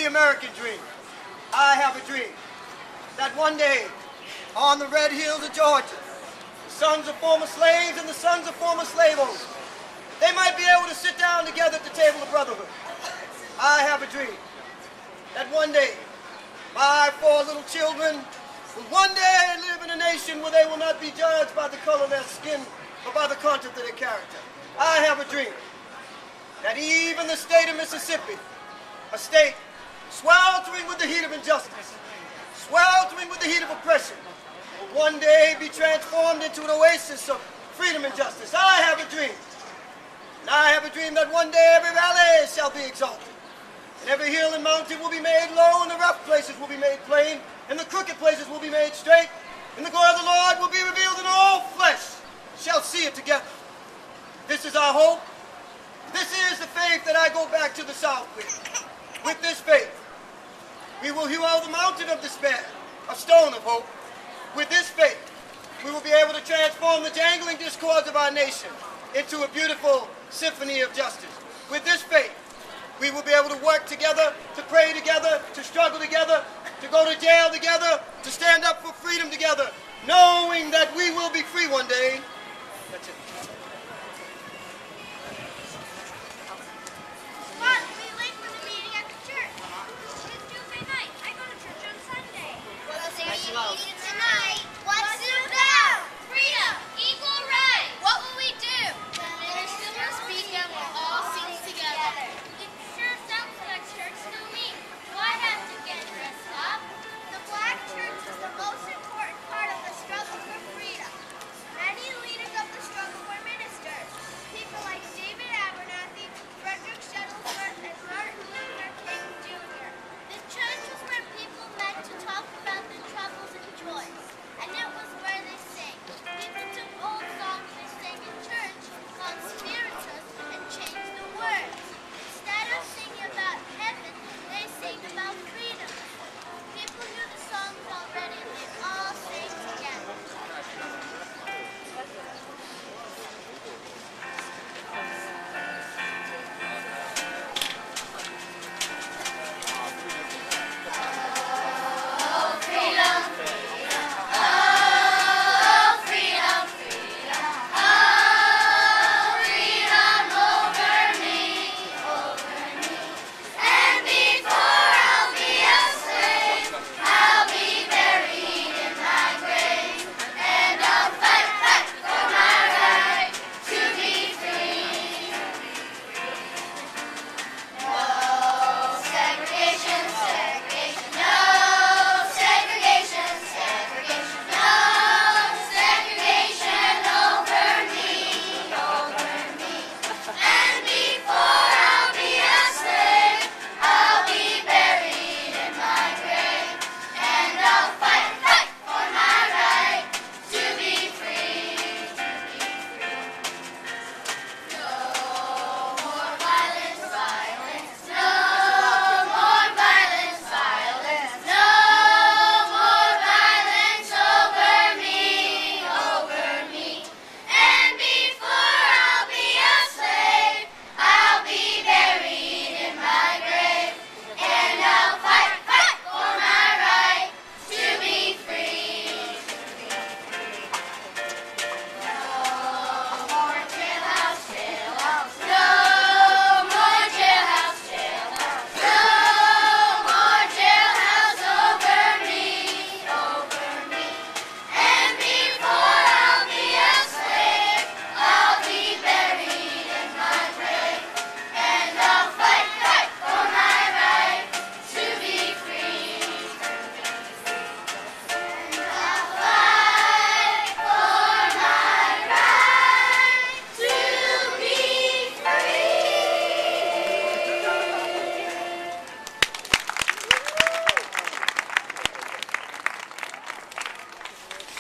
American dream. I have a dream that one day on the red hills of Georgia, the sons of former slaves and the sons of former slave owners, they might be able to sit down together at the table of brotherhood. I have a dream that one day my 4 little children will one day live in a nation where they will not be judged by the color of their skin, but by the content of their character. I have a dream that even the state of Mississippi, a state sweltering with the heat of injustice, sweltering with the heat of oppression, will one day be transformed into an oasis of freedom and justice. I have a dream. And I have a dream that one day every valley shall be exalted, and every hill and mountain will be made low, and the rough places will be made plain, and the crooked places will be made straight, and the glory of the Lord will be revealed, and all flesh shall see it together. This is our hope. This is the faith that I go back to the South with. With this faith, we will hew out the mountain of despair, a stone of hope. With this faith, we will be able to transform the jangling discords of our nation into a beautiful symphony of justice. With this faith, we will be able to work together, to pray together, to struggle together, to go to jail together, to stand up for freedom together, knowing that we will be free one day. That's it. Mom, we late for the meeting at the church. It's Tuesday night. I go to church on Sunday. What's the meeting tonight? What's it about? Freedom, equal rights. What will we do? The minister will speak and we'll all sing together. It sure sounds like church to me. Do I have to get dressed up? The black church is the most important part of the struggle for freedom. Many leaders of the struggle were ministers. People like David Abernathy, Frederick Shuttlesworth, and Martin Luther King Jr. The church was where people met to talk about their troubles and joys. And it was where they sang. People took old songs they sang in church called spiritus and changed the words. Instead of singing about heaven, they sang about freedom. People knew the songs already and they all sang together.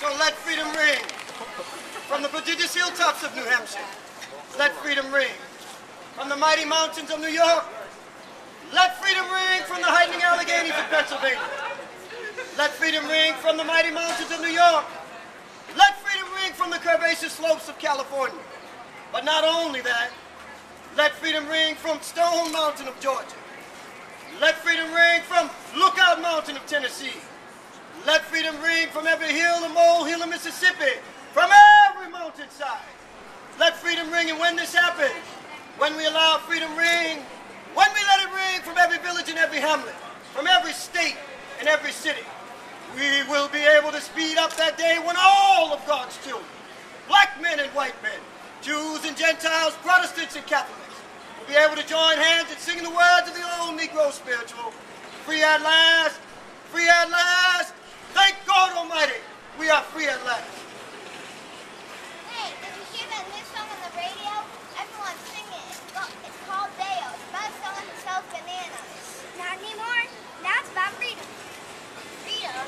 So let freedom ring from the prodigious hilltops of New Hampshire. Let freedom ring from the mighty mountains of New York. Let freedom ring from the heightening Alleghenies of Pennsylvania. Let freedom ring from the mighty mountains of New York. Let freedom ring from the curvaceous slopes of California. But not only that, let freedom ring from Stone Mountain of Georgia. Let freedom ring mountain of Tennessee. Let freedom ring from every hill and molehill of Mississippi, from every mountainside. Let freedom ring, and when this happens, when we allow freedom ring, when we let it ring from every village and every hamlet, from every state and every city, we will be able to speed up that day when all of God's children, black men and white men, Jews and Gentiles, Protestants and Catholics, will be able to join hands in singing the words of the old Negro spiritual, free at last, free at last. Thank God Almighty, we are free at last. Hey, did you hear that new song on the radio? Everyone's singing it. It's called Bayo. It's about someone who sells bananas. Not anymore. Now it's about freedom. Freedom?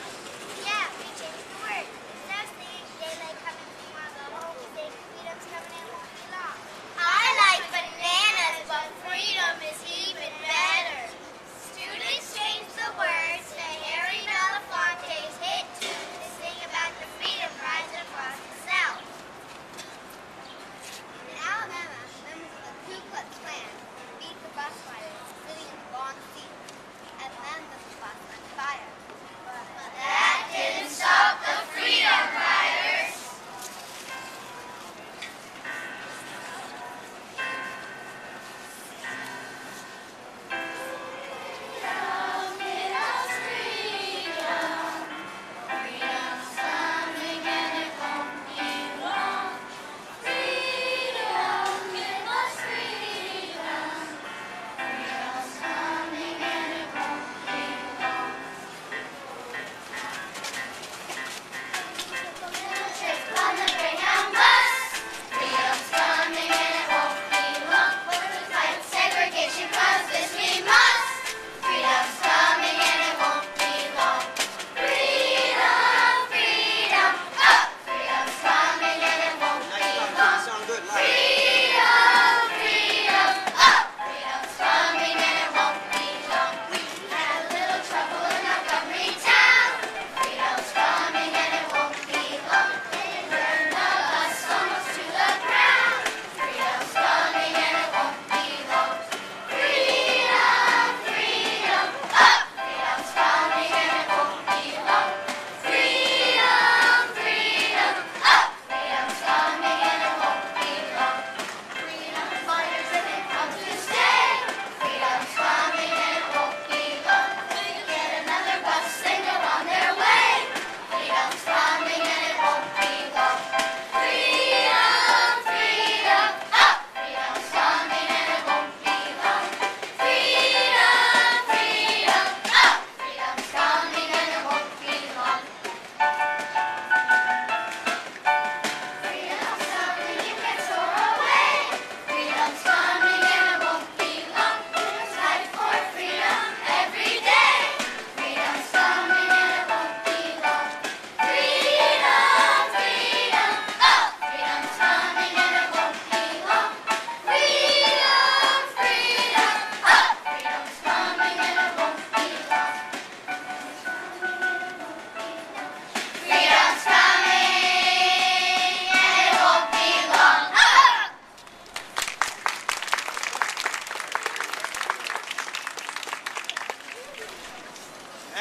Yeah, we changed the word. Instead of saying daylight coming, we want to go home. We say freedom's coming and won't be long. I like bananas, but freedom is even better. Students change the words to Harry Belafonte's hit tune to sing about the freedom rising across the South. In Alabama, members of the Ku Klux Klan beat the bus riders sitting in the long seat and then lit the bus on fire. But that didn't stop the freedom riders.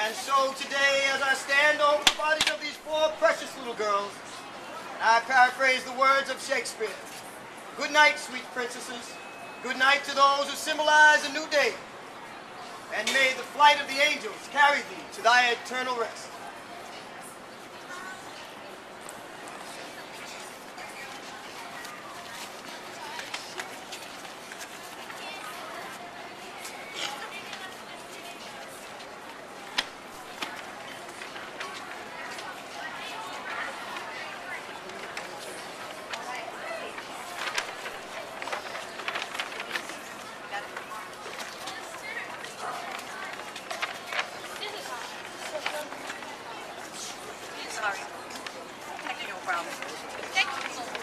And so today, as I stand over the bodies of these four precious little girls, I paraphrase the words of Shakespeare. Good night, sweet princesses. Good night to those who symbolize a new day. And may the flight of the angels carry thee to thy eternal rest. Sorry. Technical problem. Thank you.